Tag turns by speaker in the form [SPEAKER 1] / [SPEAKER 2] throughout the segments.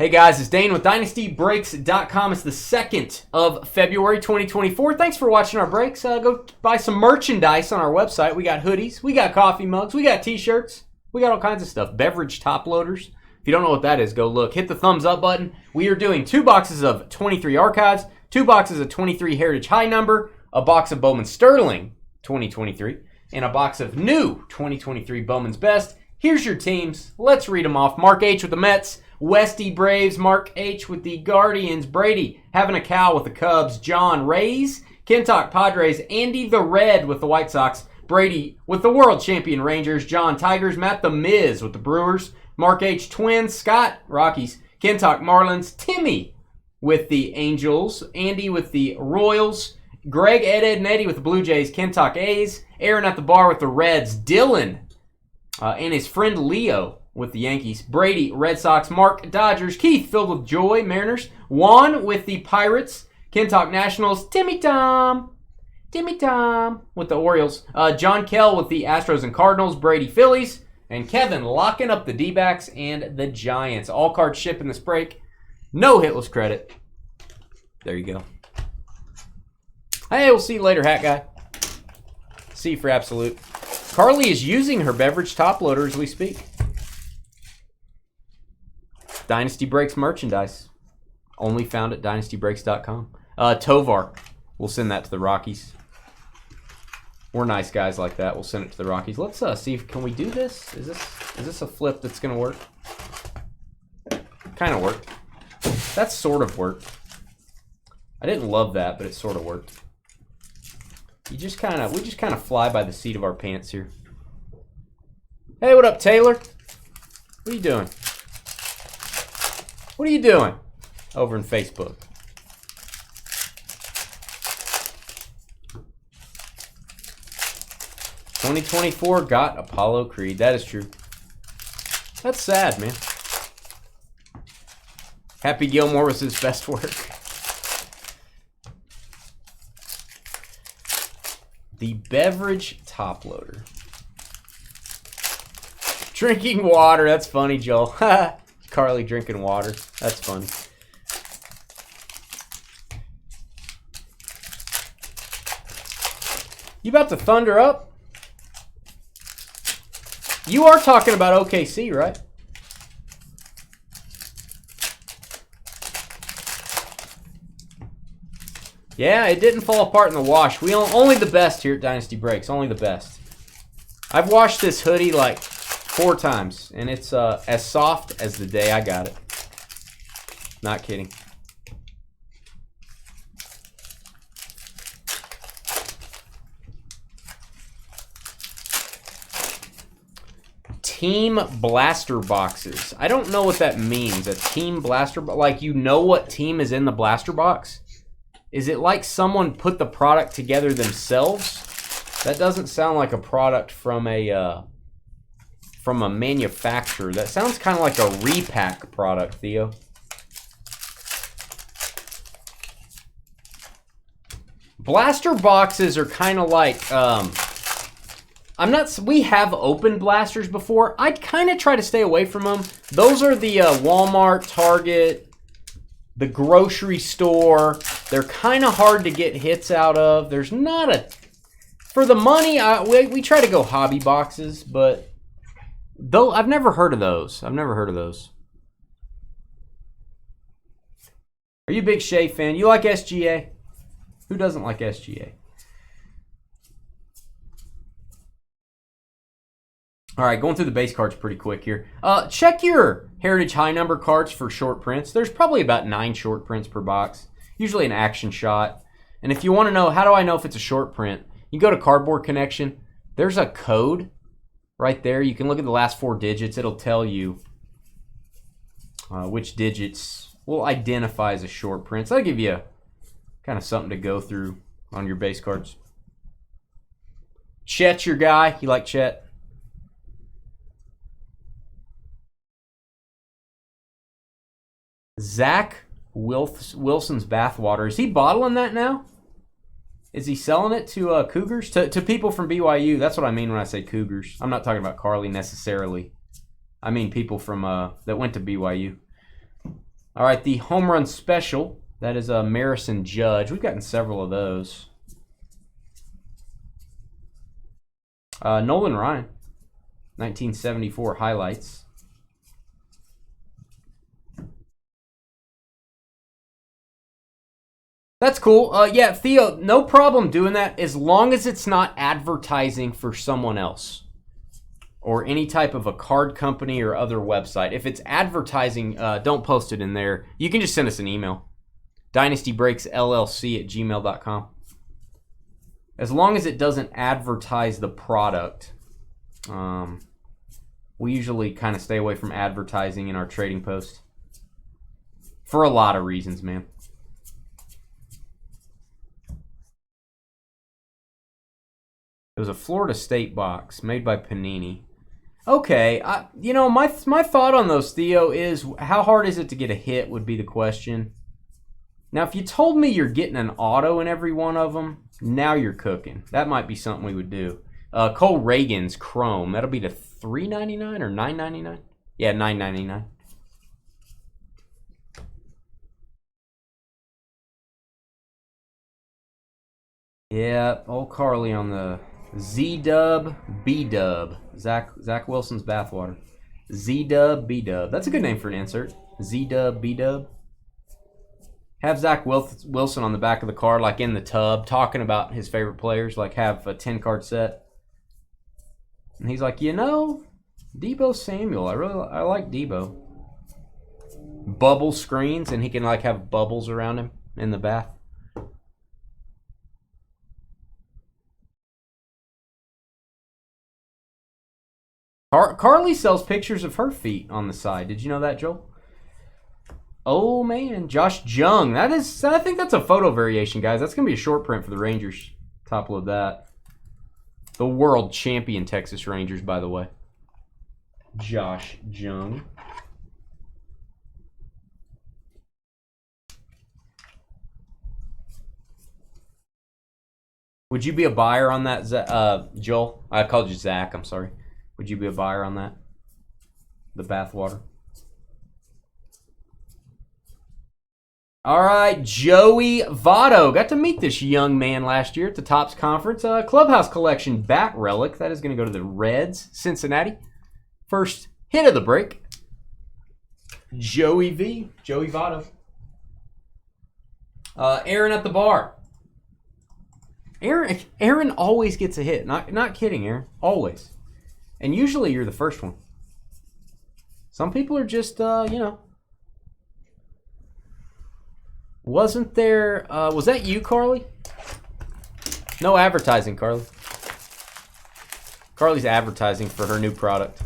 [SPEAKER 1] Hey guys, it's Dane with DynastyBreaks.com. It's the 2nd of February 2024. Thanks for watching our breaks. Go buy some merchandise on our website. We got hoodies, we got coffee mugs, we got t-shirts, we got all kinds of stuff. Beverage top loaders. If you don't know what that is, go look. Hit the thumbs up button. We are doing 2 boxes of 23 Archives, 2 boxes of 23 Heritage High Number, a box of Bowman Sterling 2023, and a box of new 2023 Bowman's Best. Here's your teams. Let's read them off. Mark H. with the Mets. Westy Braves, Mark H. with the Guardians, Brady having a cow with the Cubs, John Rays, Kentuck Padres, Andy the Red with the White Sox, Brady with the world champion Rangers, John Tigers, Matt the Miz with the Brewers, Mark H. Twins, Scott Rockies, Kentuck Marlins, Timmy with the Angels, Andy with the Royals, Greg, Ed, and Eddie with the Blue Jays, Kentuck A's, Aaron at the bar with the Reds, Dylan and his friend Leo with the Yankees, Brady, Red Sox, Mark, Dodgers, Keith, filled with joy, Mariners, Juan with the Pirates, Kentuck Nationals, Timmy Tom with the Orioles, John Kell with the Astros and Cardinals, Brady, Phillies, and Kevin locking up the D-backs and the Giants. All cards ship in this break. No hitless credit. There you go. Hey, we'll see you later, hat guy. See you for absolute. Carly is using her beverage top loader as we speak. Dynasty Breaks merchandise. Only found at DynastyBreaks.com. Tovar. We'll send that to the Rockies. We're nice guys like that. We'll send it to the Rockies. Let's see if can we do this? Is this a flip that's gonna work? Kind of worked. That sort of worked. I didn't love that, but it sort of worked. We just kind of fly by the seat of our pants here. Hey, what up, Taylor? What are you doing? What are you doing over in Facebook? '24 got Apollo Creed. That is true. That's sad, man. Happy Gilmore was his best work. The beverage top loader. Drinking water. That's funny, Joel. Carly drinking water. That's funny. You about to thunder up? You are talking about OKC, right? Yeah, it didn't fall apart in the wash. We only the best here at Dynasty Breaks. Only the best. I've washed this hoodie like 4 times, and it's as soft as the day I got it. Not kidding. Team blaster boxes. I don't know what that means. A team blaster, like you know what team is in the blaster box? Is it like someone put the product together themselves? That doesn't sound like a product from a manufacturer. That sounds kind of like a repack product, Theo. Blaster boxes are kind of like we have opened blasters before. I'd kind of try to stay away from them. Those are the Walmart, Target, the grocery store. They're kind of hard to get hits out of. There's not a... For the money, we try to go hobby boxes, but... Though I've never heard of those. I've never heard of those. Are you a big Shea fan? You like SGA? Who doesn't like SGA? All right, going through the base cards pretty quick here. Check your Heritage High Number cards for short prints. There's probably about 9 short prints per box. Usually an action shot. And if you want to know, how do I know if it's a short print? You go to Cardboard Connection. There's a code right there. You can look at the last 4 digits. It'll tell you which digits will identify as a short print. So that'll give you kind of something to go through on your base cards. Chet's your guy. You like Chet? Zach Wilson's bathwater. Is he bottling that now? Is he selling it to Cougars? To people from BYU. That's what I mean when I say Cougars. I'm not talking about Carly necessarily. I mean people from that went to BYU. All right, the home run special. That is a Marison Judge. We've gotten several of those. Nolan Ryan, 1974 highlights. That's cool. Yeah, Theo, no problem doing that as long as it's not advertising for someone else or any type of a card company or other website. If it's advertising, don't post it in there. You can just send us an email. dynastybreaksllc@gmail.com. As long as it doesn't advertise the product, we usually kind of stay away from advertising in our trading post. For a lot of reasons, man. It was a Florida State box made by Panini. Okay, you know, my thought on those, Theo, is how hard is it to get a hit would be the question. Now, if you told me you're getting an auto in every one of them, now you're cooking. That might be something we would do. Cole Reagan's Chrome. That'll be the $3.99 or $9.99? Yeah, $9.99. Yeah, old Carly on the Z-Dub, B-Dub. Zach Wilson's bathwater. Z-Dub, B-Dub. That's a good name for an insert. Z-Dub, B-Dub. Have Zach Wilson on the back of the card, like in the tub, talking about his favorite players, like have a 10-card set. And he's like, you know, Deebo Samuel. I like Deebo. Bubble screens, and he can like have bubbles around him in the bath. Carly sells pictures of her feet on the side. Did you know that, Joel? Oh, man. Josh Jung. I think that's a photo variation, guys. That's going to be a short print for the Rangers. Top load that. The world champion Texas Rangers, by the way. Josh Jung. Would you be a buyer on that, Joel? I called you Zach. I'm sorry. Would you be a buyer on that? The bathwater. All right, Joey Votto. Got to meet this young man last year at the Topps Conference. Clubhouse Collection bat relic. That is going to go to the Reds, Cincinnati. First hit of the break. Joey Votto. Aaron at the bar. Aaron always gets a hit. Not kidding, Aaron. Always. And usually you're the first one. Some people are just, you know. Wasn't there, was that you, Carly? No advertising, Carly. Carly's advertising for her new product.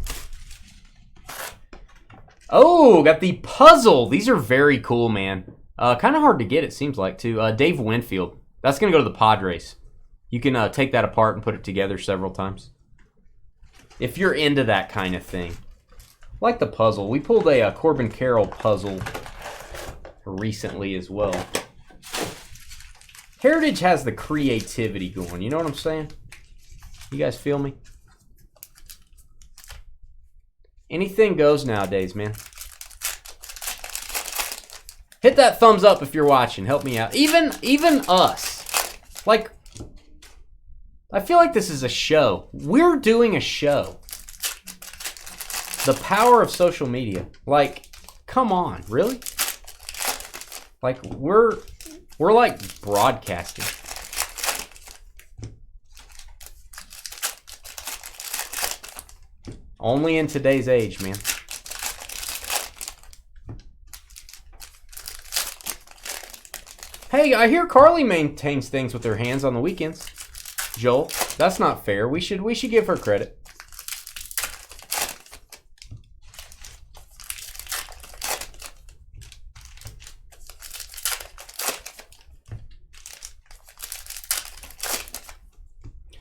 [SPEAKER 1] Oh, got the puzzle. These are very cool, man. Kind of hard to get, it seems like, too. Dave Winfield. That's going to go to the Padres. You can take that apart and put it together several times. If you're into that kind of thing. Like the puzzle. We pulled a Corbin Carroll puzzle recently as well. Heritage has the creativity going. You know what I'm saying? You guys feel me? Anything goes nowadays, man. Hit that thumbs up if you're watching. Help me out. Even us. Like, I feel like this is a show. We're doing a show. The power of social media. Like, come on, really? Like, we're like broadcasting. Only in today's age, man. Hey, I hear Carly maintains things with her hands on the weekends. Joel, that's not fair. We should give her credit.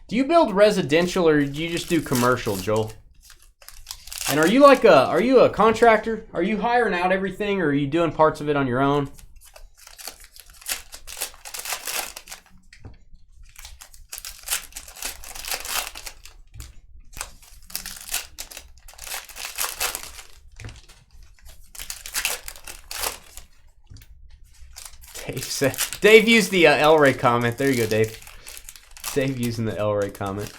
[SPEAKER 1] Do you build residential or do you just do commercial, Joel? And are you a contractor? Are you hiring out everything or are you doing parts of it on your own? Dave used the El Rey comment. There you go, Dave. Dave using the El Rey comment.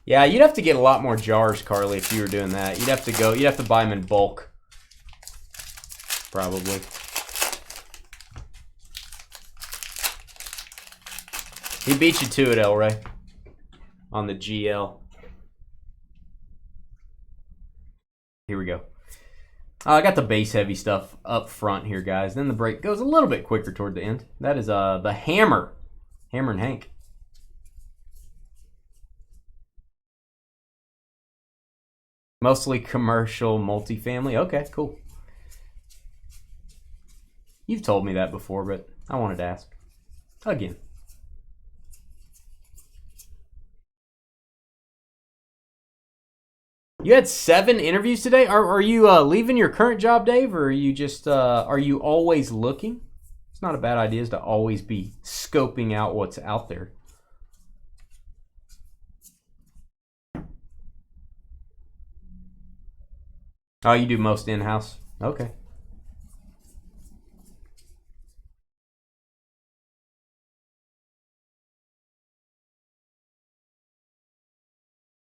[SPEAKER 1] Yeah, you'd have to get a lot more jars, Carly, if you were doing that. You'd have to buy them in bulk. Probably. He beat you to it, El Rey. On the GL. Here we go. I got the base heavy stuff up front here, guys. Then the break goes a little bit quicker toward the end. That is the Hammer. Hammer and Hank. Mostly commercial, multifamily. Okay, cool. You've told me that before, but I wanted to ask. Again. You had 7 interviews today? Are you leaving your current job, Dave, or are you just, are you always looking? It's not a bad idea to always be scoping out what's out there. Oh, you do most in-house? Okay.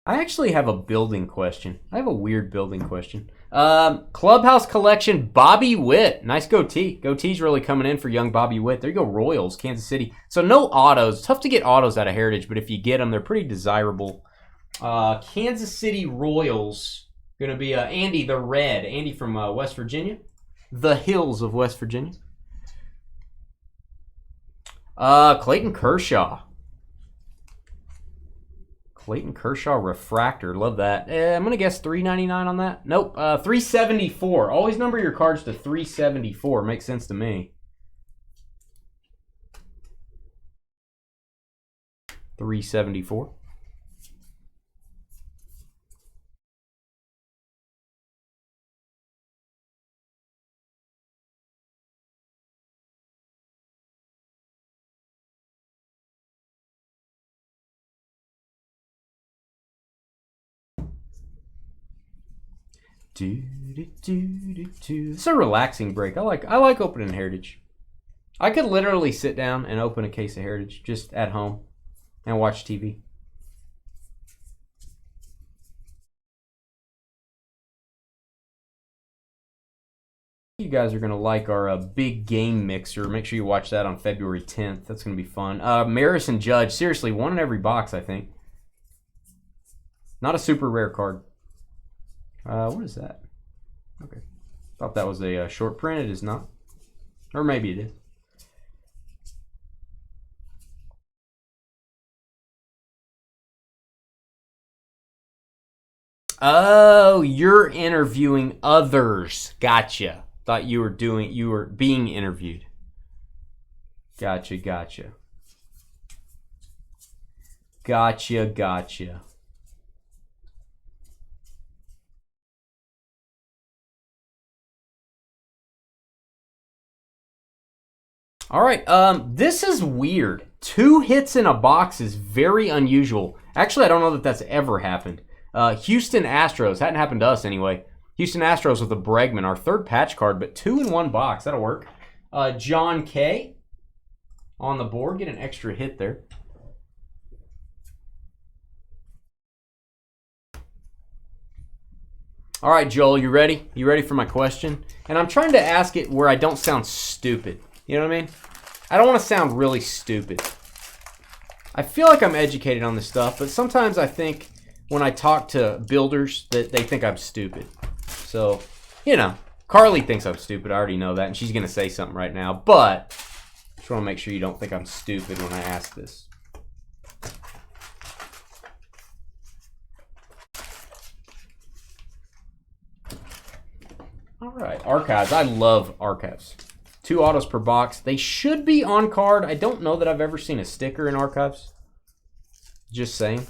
[SPEAKER 1] I actually have a building question. I have a weird building question. Clubhouse collection, Bobby Witt. Nice goatee. Goatee's really coming in for young Bobby Witt. There you go, Royals, Kansas City. So no autos. Tough to get autos out of Heritage, but if you get them, they're pretty desirable. Kansas City Royals. Going to be Andy the Red. Andy from West Virginia. The hills of West Virginia. Clayton Kershaw. Clayton Kershaw refractor. Love that. I'm going to guess $3.99 on that. Nope. $3.74. Always number your cards to $3.74. Makes sense to me. $3.74. It's a relaxing break. I like opening Heritage. I could literally sit down and open a case of Heritage just at home and watch TV. You guys are going to like our big game mixer. Make sure you watch that on February 10th. That's going to be fun. Maris and Judge. Seriously, 1 in every box, I think. Not a super rare card. What is that? Okay. Thought that was a short print. It is not. Or maybe it is. Oh, you're interviewing others. Gotcha. Thought you were being interviewed. Gotcha. All right, this is weird. 2 hits in a box is very unusual. Actually, I don't know that that's ever happened. Houston Astros, hadn't happened to us anyway. Houston Astros with a Bregman, our 3rd patch card, but 2 in 1 box. That'll work. John K. on the board, get an extra hit there. All right, Joel, you ready? You ready for my question? And I'm trying to ask it where I don't sound stupid. You know what I mean? I don't want to sound really stupid. I feel like I'm educated on this stuff, but sometimes I think when I talk to builders that they think I'm stupid. So, you know, Carly thinks I'm stupid. I already know that, and she's going to say something right now. But I just want to make sure you don't think I'm stupid when I ask this. All right, archives. I love archives. 2 autos per box. They should be on card. I don't know that I've ever seen a sticker in archives. Just saying.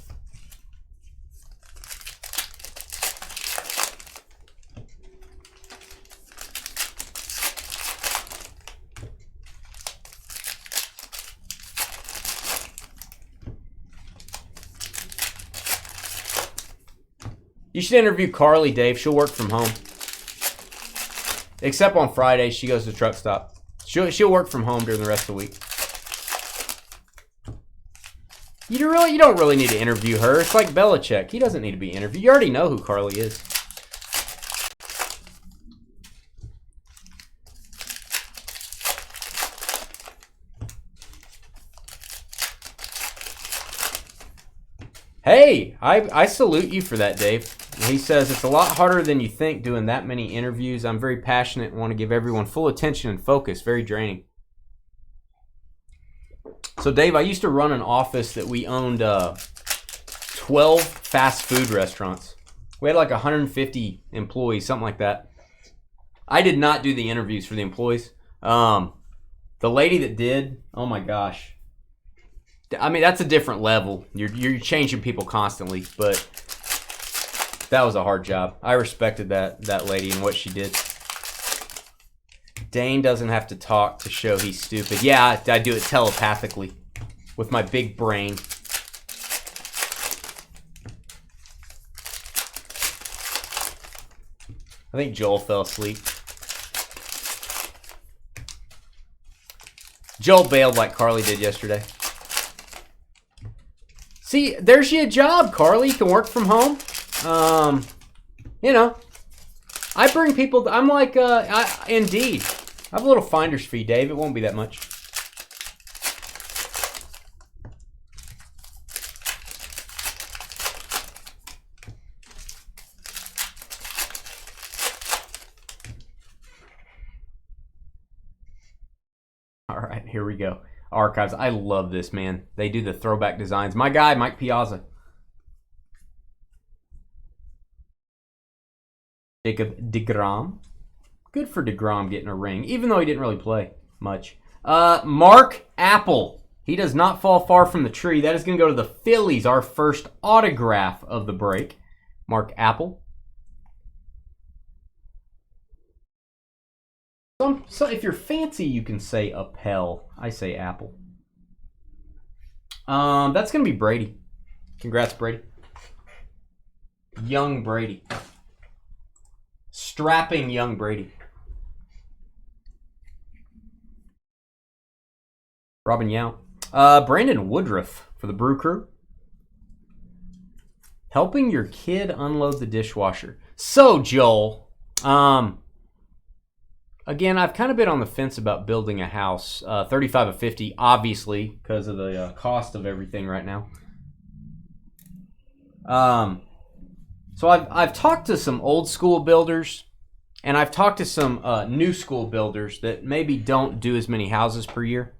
[SPEAKER 1] You should interview Carly, Dave. She'll work from home. Except on Friday, she goes to the truck stop. She'll work from home during the rest of the week. You don't really need to interview her. It's like Belichick. He doesn't need to be interviewed. You already know who Carly is. Hey, I salute you for that, Dave. He says, it's a lot harder than you think doing that many interviews. I'm very passionate and want to give everyone full attention and focus. Very draining. So, Dave, I used to run an office that we owned 12 fast food restaurants. We had like 150 employees, something like that. I did not do the interviews for the employees. The lady that did, oh my gosh. I mean, that's a different level. You're changing people constantly, but that was a hard job. I respected that lady and what she did. Dane doesn't have to talk to show he's stupid. Yeah, I do it telepathically with my big brain. I think Joel fell asleep. Joel bailed like Carly did yesterday. See, there's you a job, Carly. You can work from home. You know, I bring people. I'm like, Indeed. I have a little finder's fee, Dave. It won't be that much. All right, here we go. Archives. I love this, man. They do the throwback designs. My guy, Mike Piazza. Jacob DeGrom. Good for DeGrom getting a ring, even though he didn't really play much. Mark Apple. He does not fall far from the tree. That is going to go to the Phillies, our first autograph of the break. Mark Apple. So if you're fancy, you can say Appel. I say Apple. That's going to be Brady. Congrats, Brady. Young Brady. Strapping young Brady. Robin Yount. Brandon Woodruff for the Brew Crew. Helping your kid unload the dishwasher. So, Joel, again, I've kind of been on the fence about building a house. 35 of 50, obviously, because of the cost of everything right now. So I've talked to some old school builders, and I've talked to some new school builders that maybe don't do as many houses per year.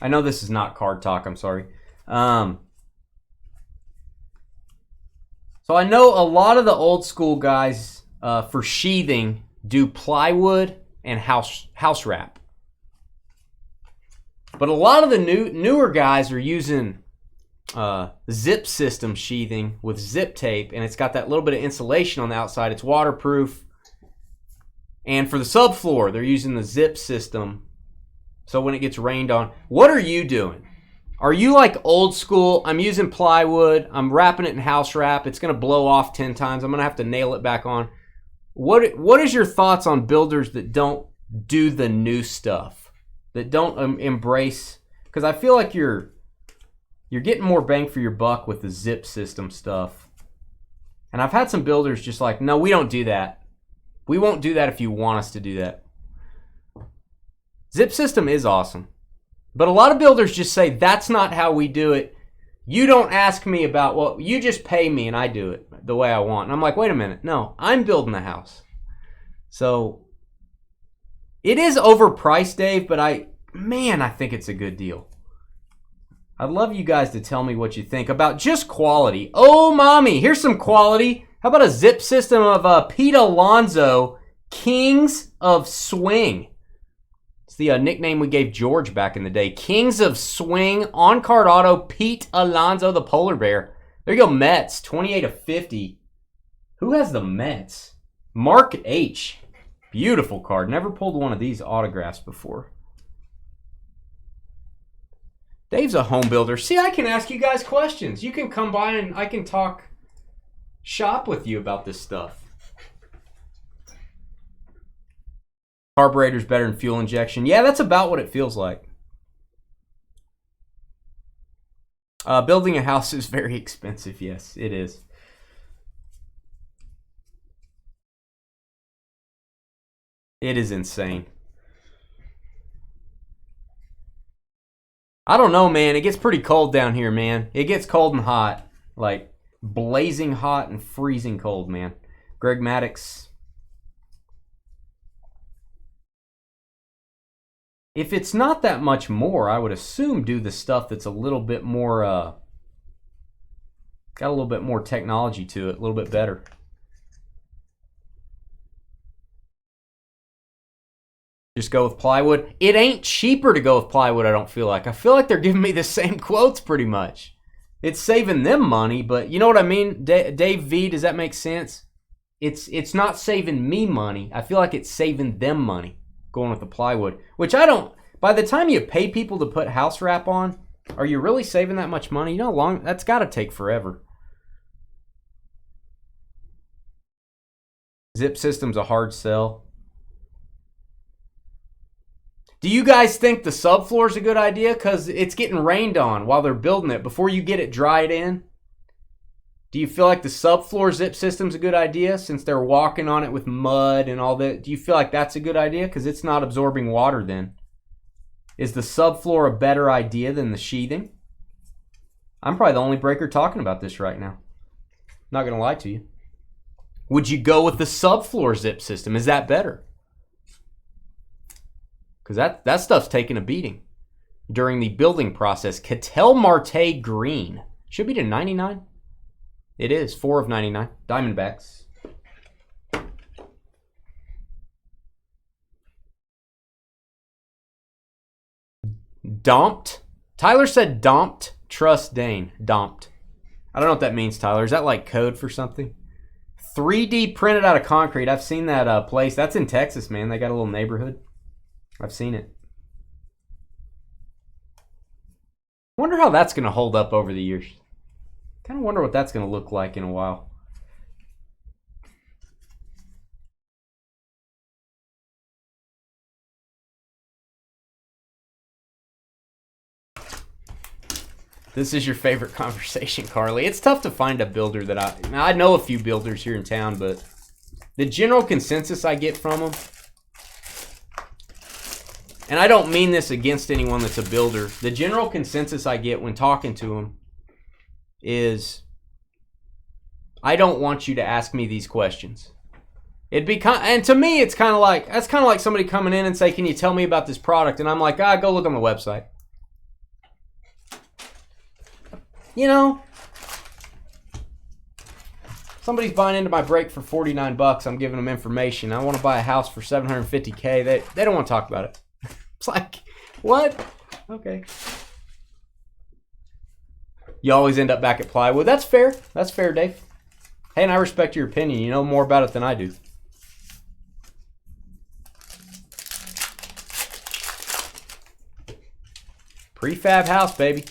[SPEAKER 1] I know this is not card talk, I'm sorry. So I know a lot of the old school guys for sheathing do plywood and house wrap. But a lot of the newer guys are using zip system sheathing with zip tape, and it's got that little bit of insulation on the outside. It's waterproof. And for the subfloor, they're using the zip system. So when it gets rained on, what are you doing? Are you like old school? I'm using plywood. I'm wrapping it in house wrap. It's going to blow off 10 times. I'm going to have to nail it back on. What is your thoughts on builders that don't do the new stuff, that don't embrace? Because I feel like you're getting more bang for your buck with the zip system stuff. And I've had some builders just like, no, we don't do that. We won't do that if you want us to do that. Zip system is awesome. But a lot of builders just say, that's not how we do it. You don't ask me about, well, you just pay me and I do it the way I want. And I'm like, wait a minute. No, I'm building the house. So it is overpriced, Dave, but I think it's a good deal. I'd love you guys to tell me what you think about just quality. Oh, mommy, here's some quality. How about a zip system of Pete Alonso, Kings of Swing? It's the nickname we gave George back in the day. Kings of Swing, on-card auto, Pete Alonso, the polar bear. There you go, Mets, 28 of 50. Who has the Mets? Mark H. Beautiful card. Never pulled one of these autographs before. Dave's a home builder. See, I can ask you guys questions. You can come by and I can talk shop with you about this stuff. Carburetor's better than fuel injection. Yeah, that's about what it feels like. Building a house is very expensive. Yes, it is. It is insane. I don't know, man. It gets pretty cold down here, man. It gets cold and hot. Like, blazing hot and freezing cold, man. Greg Maddox. If it's not that much more, I would assume do the stuff that's a little bit more, got a little bit more technology to it, a little bit better. Just go with plywood. It ain't cheaper to go with plywood, I don't feel like. I feel like they're giving me the same quotes pretty much. It's saving them money, but you know what I mean? Dave V, does that make sense? It's not saving me money. I feel like it's saving them money going with the plywood, which I don't. By the time you pay people to put house wrap on, are you really saving that much money? You know how long? That's got to take forever. Zip system's a hard sell. Do you guys think the subfloor is a good idea? Because it's getting rained on while they're building it. Before you get it dried in, do you feel like the subfloor zip system's a good idea since they're walking on it with mud and all that? Do you feel like that's a good idea? Because it's not absorbing water then. Is the subfloor a better idea than the sheathing? I'm probably the only breaker talking about this right now. Not going to lie to you. Would you go with the subfloor zip system? Is that better? Because that stuff's taking a beating during the building process. Cattell Marte Green. Should be to 99. It is. 4 of 99. Diamondbacks. Domped. Tyler said domped. Trust Dane. Domped. I don't know what that means, Tyler. Is that like code for something? 3D printed out of concrete. I've seen that place. That's in Texas, man. They got a little neighborhood. I've seen it. Wonder how that's going to hold up over the years. Kind of wonder what that's going to look like in a while. This is your favorite conversation, Carly. It's tough to find a builder that I know a few builders here in town, but the general consensus I get from them, and I don't mean this against anyone that's a builder, the general consensus I get when talking to them is, I don't want you to ask me these questions. And to me, it's kind of like, that's kind of like somebody coming in and say, can you tell me about this product? And I'm like, go look on the website. You know, somebody's buying into my break for $49. I'm giving them information. I want to buy a house for $750K. They don't want to talk about it. It's like, what? Okay. You always end up back at plywood. That's fair. That's fair, Dave. Hey, and I respect your opinion. You know more about it than I do. Prefab house, baby.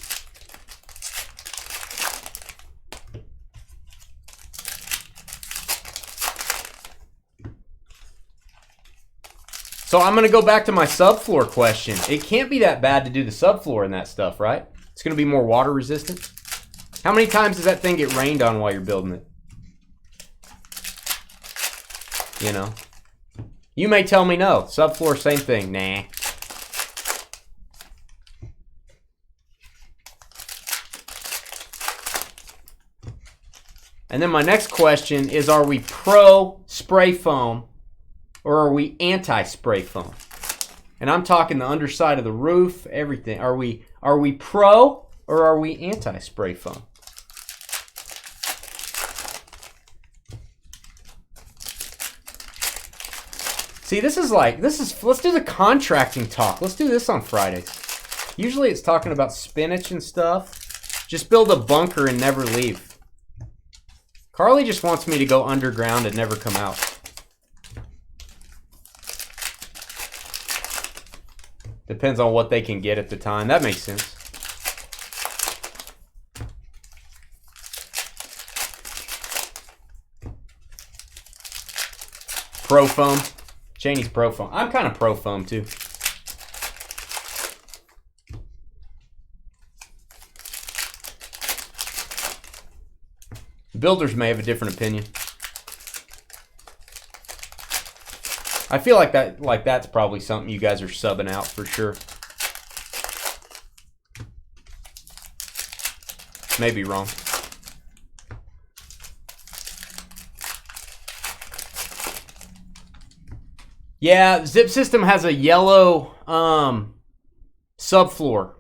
[SPEAKER 1] So I'm going to go back to my subfloor question. It can't be that bad to do the subfloor in that stuff, right? It's going to be more water resistant. How many times does that thing get rained on while you're building it? You know? You may tell me no. Subfloor, same thing. Nah. And then my next question is, are we pro spray foam or are we anti-spray foam? And I'm talking the underside of the roof, everything. Are we pro or are we anti-spray foam? See, let's do the contracting talk. Let's do this on Fridays. Usually it's talking about spinach and stuff. Just build a bunker and never leave. Carly just wants me to go underground and never come out. Depends on what they can get at the time. That makes sense. Pro foam. Cheney's pro foam. I'm kind of pro foam too. Builders may have a different opinion. I feel like that's probably something you guys are subbing out for sure. Maybe wrong. Yeah, Zip System has a yellow subfloor,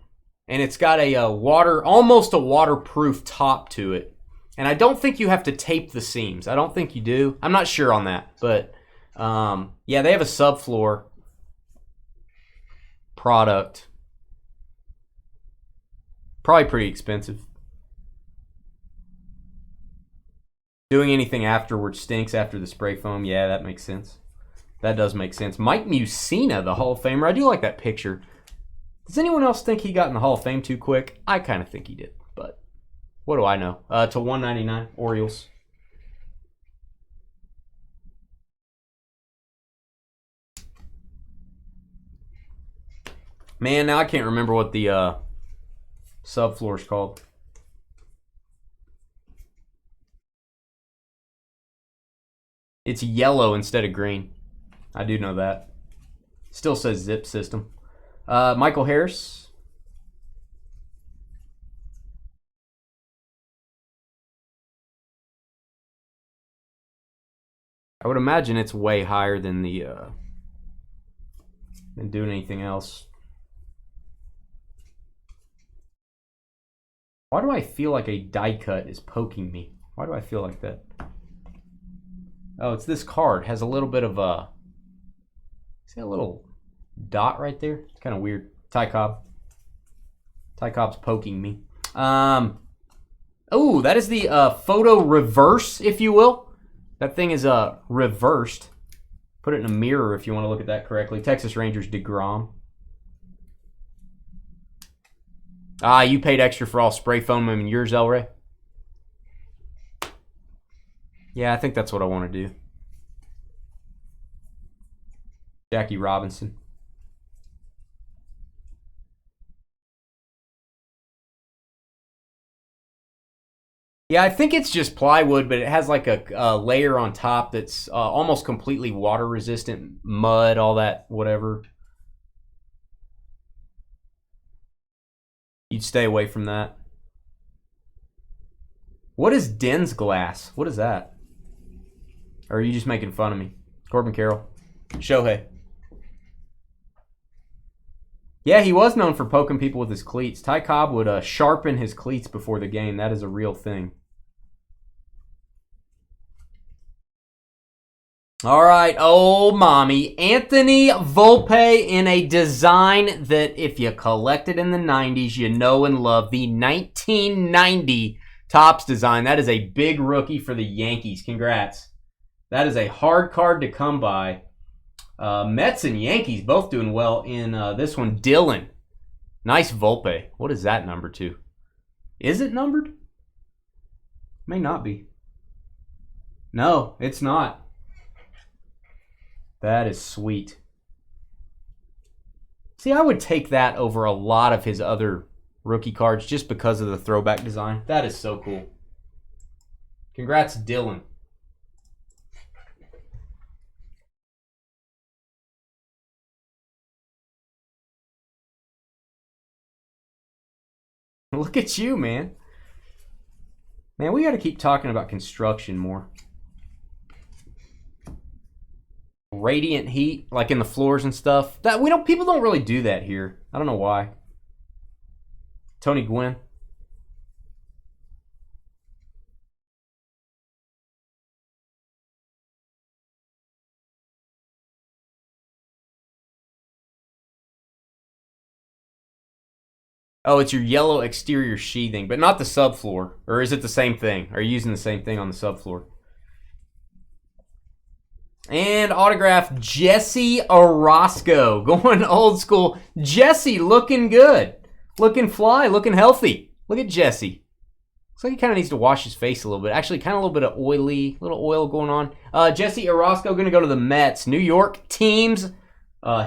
[SPEAKER 1] and it's got a almost a waterproof top to it. And I don't think you have to tape the seams. I don't think you do. I'm not sure on that, but yeah, they have a subfloor product. Probably pretty expensive. Doing anything afterwards stinks after the spray foam. Yeah, that makes sense. That does make sense. Mike Mussina, the Hall of Famer. I do like that picture. Does anyone else think he got in the Hall of Fame too quick? I kind of think he did, but what do I know? To 199, Orioles. Man, now I can't remember what the subfloor is called. It's yellow instead of green. I do know that. Still says Zip System. Michael Harris. I would imagine it's way higher than the than doing anything else. Why do I feel like a die cut is poking me? Why do I feel like that? Oh, it's this card. It has a little bit of a... See a little dot right there? It's kind of weird. Ty Cobb. Ty Cobb's poking me. Oh, that is the photo reverse, if you will. That thing is reversed. Put it in a mirror if you want to look at that correctly. Texas Rangers DeGrom. Ah, you paid extra for all spray foam in yours, Elray? Yeah, I think that's what I want to do. Jackie Robinson. Yeah, I think it's just plywood, but it has like a layer on top that's almost completely water resistant, mud, all that, whatever. You'd stay away from that. What is Den's glass? What is that? Or are you just making fun of me? Corbin Carroll. Shohei. Yeah, he was known for poking people with his cleats. Ty Cobb would sharpen his cleats before the game. That is a real thing. All right, oh mommy. Anthony Volpe in a design that if you collected in the 90s, you know and love. The 1990 Topps design. That is a big rookie for the Yankees. Congrats. That is a hard card to come by. Mets and Yankees both doing well in this one. Dylan. Nice Volpe. What is that number to? Is it numbered? May not be. No, it's not. That is sweet. See, I would take that over a lot of his other rookie cards just because of the throwback design. That is so cool. Congrats, Dylan. Look at you, man. Man, we got to keep talking about construction more. Radiant heat, like in the floors and stuff. That people don't really do that here. I don't know why. Tony Gwynn. Oh, it's your yellow exterior sheathing, but not the subfloor. Or is it the same thing? Are you using the same thing on the subfloor? And autograph Jesse Orosco. Going old school. Jesse looking good. Looking fly. Looking healthy. Look at Jesse. Looks like he kind of needs to wash his face a little bit. Actually, kind of a little bit of little oil going on. Jesse Orozco going to go to the Mets. New York teams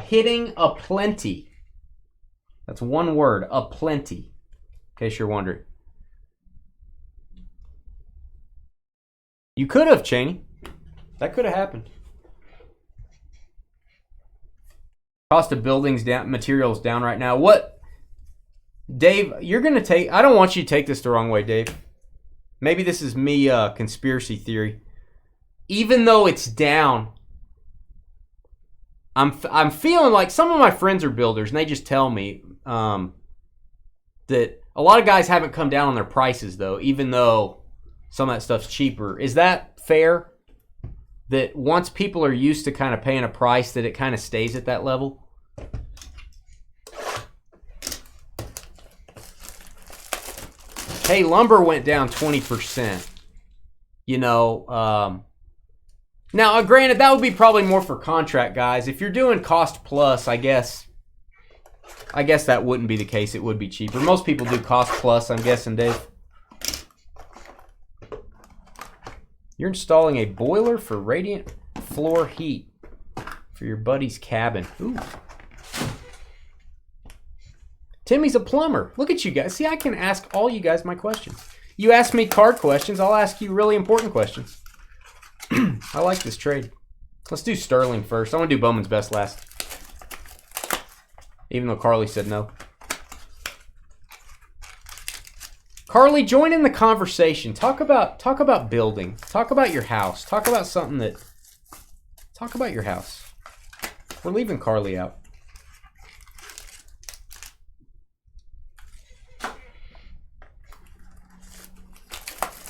[SPEAKER 1] hitting aplenty. That's one word, aplenty, in case you're wondering. You could have, Cheney. That could have happened. Cost of buildings down, materials down right now. What, Dave? You're gonna take. I don't want you to take this the wrong way, Dave. Maybe this is me conspiracy theory. Even though it's down, I'm feeling like some of my friends are builders, and they just tell me that a lot of guys haven't come down on their prices though, even though some of that stuff's cheaper. Is that fair? That once people are used to kind of paying a price, that it kind of stays at that level? Hey, lumber went down 20%. You know, now granted, that would be probably more for contract guys. If you're doing cost plus, I guess that wouldn't be the case. It would be cheaper. Most people do cost plus, I'm guessing, Dave. You're installing a boiler for radiant floor heat for your buddy's cabin. Ooh. Timmy's a plumber. Look at you guys. See, I can ask all you guys my questions. You ask me card questions, I'll ask you really important questions. I like this trade. Let's do Sterling first. I want to do Bowman's Best last. Even though Carly said no. Carly, join in the conversation. Talk about building. Talk about your house. Talk about something that... Talk about your house. We're leaving Carly out.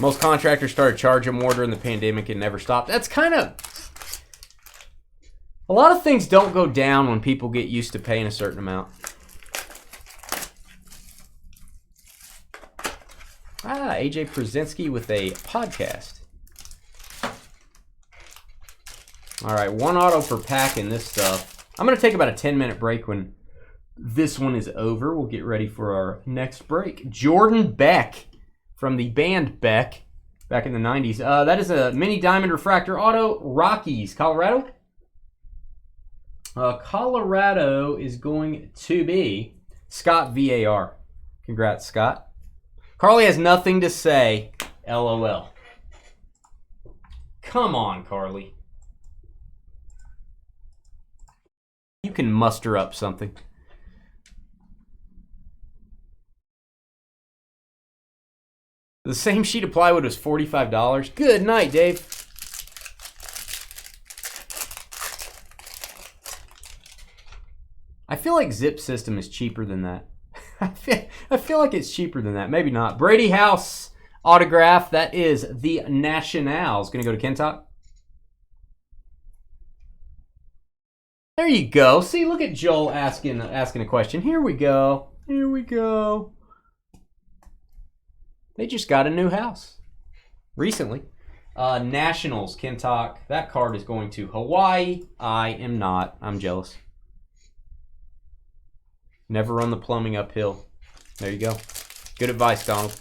[SPEAKER 1] Most contractors started charging more during the pandemic and never stopped. That's kind of... A lot of things don't go down when people get used to paying a certain amount. AJ Przinsky with a podcast. All right, one auto per pack in this stuff. I'm going to take about a 10-minute break when this one is over. We'll get ready for our next break. Jordan Beck from the band Beck back in the 90s. That is a mini diamond refractor auto. Rockies, Colorado. Colorado is going to be Scott VAR. Congrats, Scott. Carly has nothing to say. LOL. Come on, Carly. You can muster up something. The same sheet of plywood was $45. Good night, Dave. I feel like Zip System is cheaper than that. I feel like it's cheaper than that. Maybe not. Brady House autograph. That is the Nationals. Going to go to Kentuck. There you go. See, look at Joel asking a question. Here we go. Here we go. They just got a new house recently. Nationals, Kentuck. That card is going to Hawaii. I am not. I'm jealous. Never run the plumbing uphill. There you go. Good advice, Donald.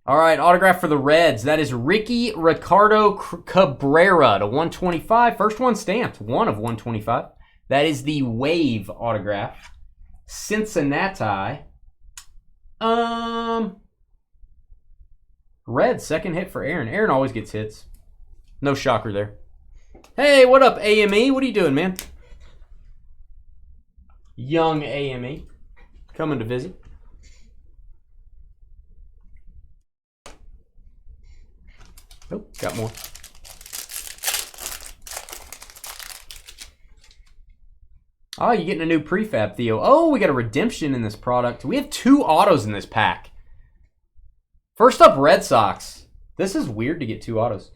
[SPEAKER 1] All right, autograph for the Reds. That is Ricky Ricardo Cabrera to 125. First one stamped. 1 of 125. That is the Wave autograph. Cincinnati. Reds, second hit for Aaron. Aaron always gets hits. No shocker there. Hey, what up, AME? What are you doing, man? Young AME. Coming to visit. Oh, got more. Oh, you're getting a new prefab, Theo. Oh, we got a redemption in this product. We have 2 autos in this pack. First up, Red Sox. This is weird to get 2 autos.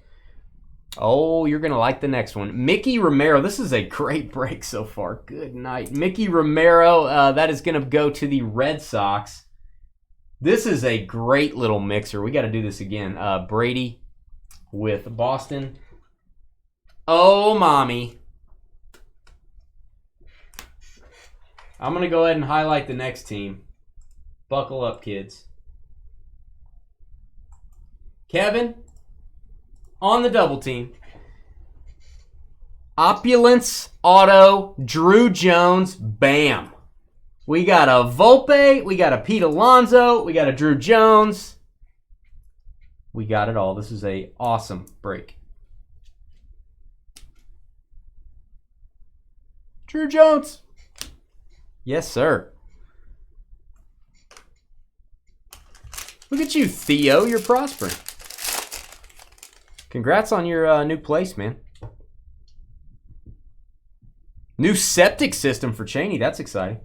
[SPEAKER 1] Oh, you're going to like the next one. Mickey Romero. This is a great break so far. Good night. Mickey Romero, that is going to go to the Red Sox. This is a great little mixer. We got to do this again. Brady with Boston. Oh, mommy. I'm going to go ahead and highlight the next team. Buckle up, kids. Kevin, on the double team. Opulence, Auto, Drew Jones, bam. We got a Volpe, we got a Pete Alonso, we got a Drew Jones. We got it all. This is a awesome break. Drew Jones. Yes, sir. Look at you, Theo. You're prospering. Congrats on your new place, man. New septic system for Cheney. That's exciting.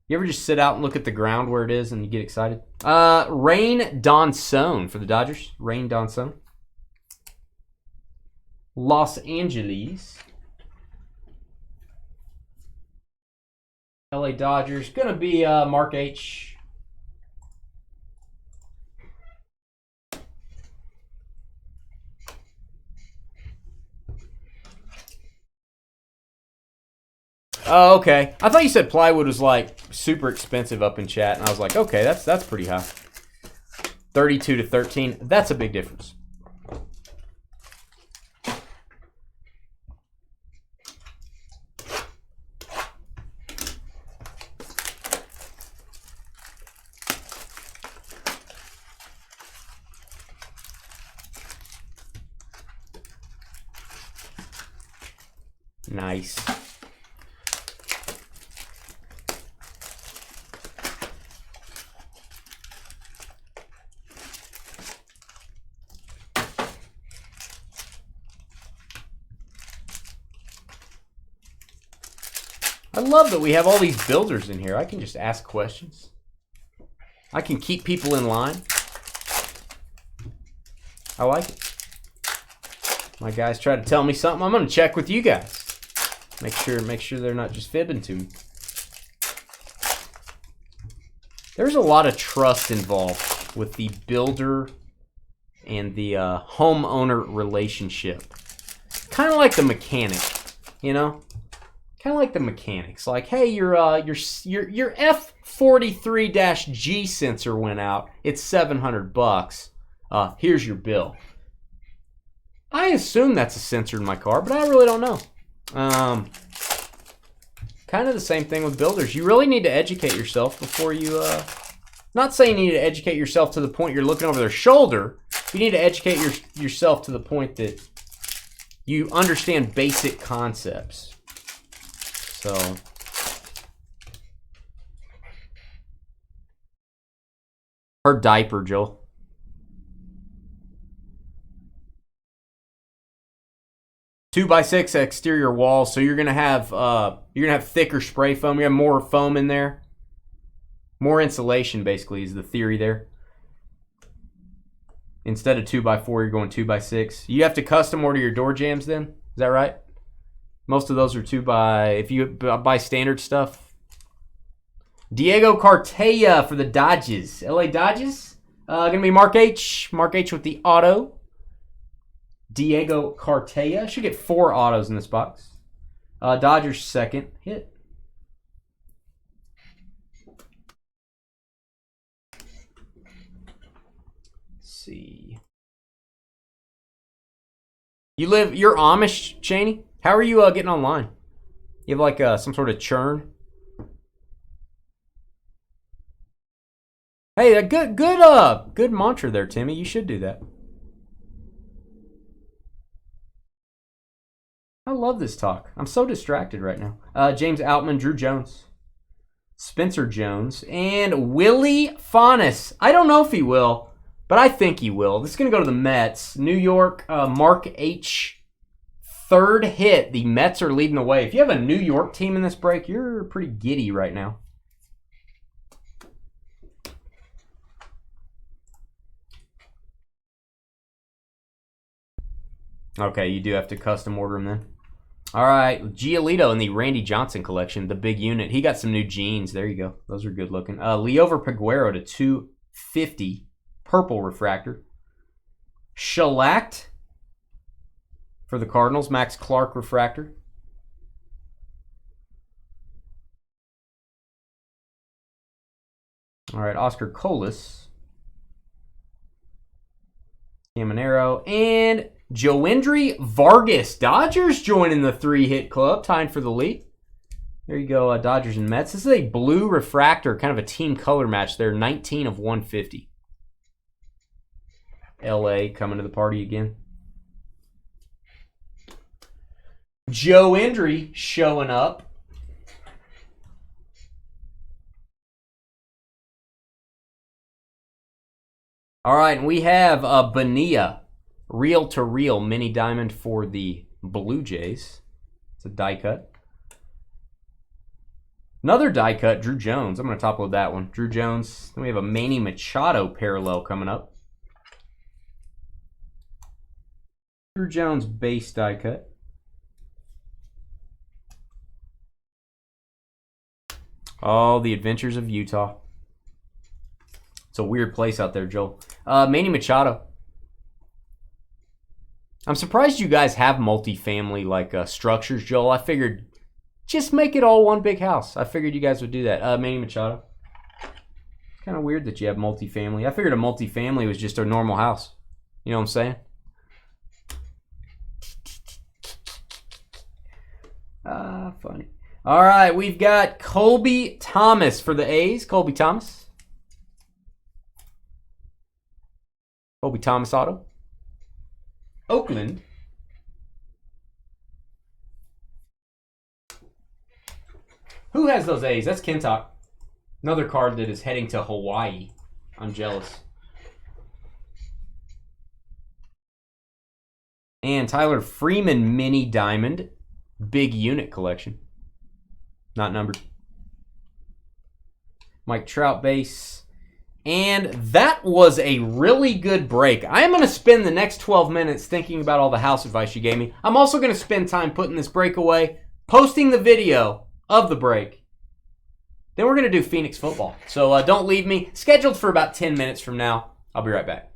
[SPEAKER 1] You ever just sit out and look at the ground where it is and you get excited? Rain Donson for the Dodgers. Rain Donson. Los Angeles. LA Dodgers. Gonna be Mark H. Oh, okay. I thought you said plywood was like super expensive up in chat, and I was like, okay, that's pretty high. 32 to 13. That's a big difference. Nice. I love that we have all these builders in here. I can just ask questions. I can keep people in line. I like it. My guys try to tell me something. I'm going to check with you guys. Make sure they're not just fibbing to me. There's a lot of trust involved with the builder and the homeowner relationship. Kind of like the mechanic, you know? Kind of like the mechanics. Like, hey, your F43-G sensor went out. It's $700. Here's your bill. I assume that's a sensor in my car, but I really don't know. Kind of the same thing with builders. You really need to educate yourself before you. Not saying you need to educate yourself to the point you're looking over their shoulder. You need to educate yourself to the point that you understand basic concepts. So, her diaper, Joel. Two by 6 exterior walls, so you're gonna have thicker spray foam. You have more foam in there, more insulation. Basically, is the theory there. Instead of 2 by 4, you're going 2 by 6. You have to custom order your door jams. Then is that right? Most of those are 2 by, if you buy standard stuff. Diego Cartaya for the Dodgers. LA Dodgers. Going to be Mark H. Mark H with the auto. Diego Cartaya. Should get 4 autos in this box. Dodgers second hit. Let's see. You're Amish, Cheney? How are you getting online? You have like some sort of churn? Hey, good mantra there, Timmy. You should do that. I love this talk. I'm so distracted right now. James Outman, Drew Jones, Spencer Jones, and Willie Faunus. I don't know if he will, but I think he will. This is going to go to the Mets. New York, Mark H. Third hit. The Mets are leading the way. If you have a New York team in this break, you're pretty giddy right now. Okay, you do have to custom order them then. All right, Giolito in the Randy Johnson collection, the big unit. He got some new jeans. There you go. Those are good looking. Leover Peguero to 250. Purple refractor. Shellacked for the Cardinals. Max Clark refractor. All right, Oscar Colas. Caminero. And Joendry Vargas. Dodgers joining the 3-hit club, tying for the lead. There you go, Dodgers and Mets. This is a blue refractor, kind of a team color match there. 19 of 150. LA coming to the party again. Joendry showing up. All right, and we have Bonilla, reel-to-reel mini diamond for the Blue Jays. It's a die cut. Another die cut, Drew Jones. I'm going to top load that one. Drew Jones. Then we have a Manny Machado parallel coming up. Drew Jones base die cut. Oh, the Adventures of Utah. It's a weird place out there, Joel. Manny Machado. I'm surprised you guys have multifamily like structures, Joel. I figured just make it all one big house. I figured you guys would do that. Manny Machado. It's kind of weird that you have multifamily. I figured a multifamily was just a normal house. You know what I'm saying? Funny. All right, we've got Colby Thomas for the A's. Colby Thomas. Colby Thomas auto. Oakland. Who has those A's? That's Kentock. Another card that is heading to Hawaii. I'm jealous. And Tyler Freeman mini diamond. Big unit collection. Not numbered. Mike Trout base. And that was a really good break. I am going to spend the next 12 minutes thinking about all the house advice you gave me. I'm also going to spend time putting this break away, posting the video of the break. Then we're going to do Phoenix football. So don't leave me. Scheduled for about 10 minutes from now. I'll be right back.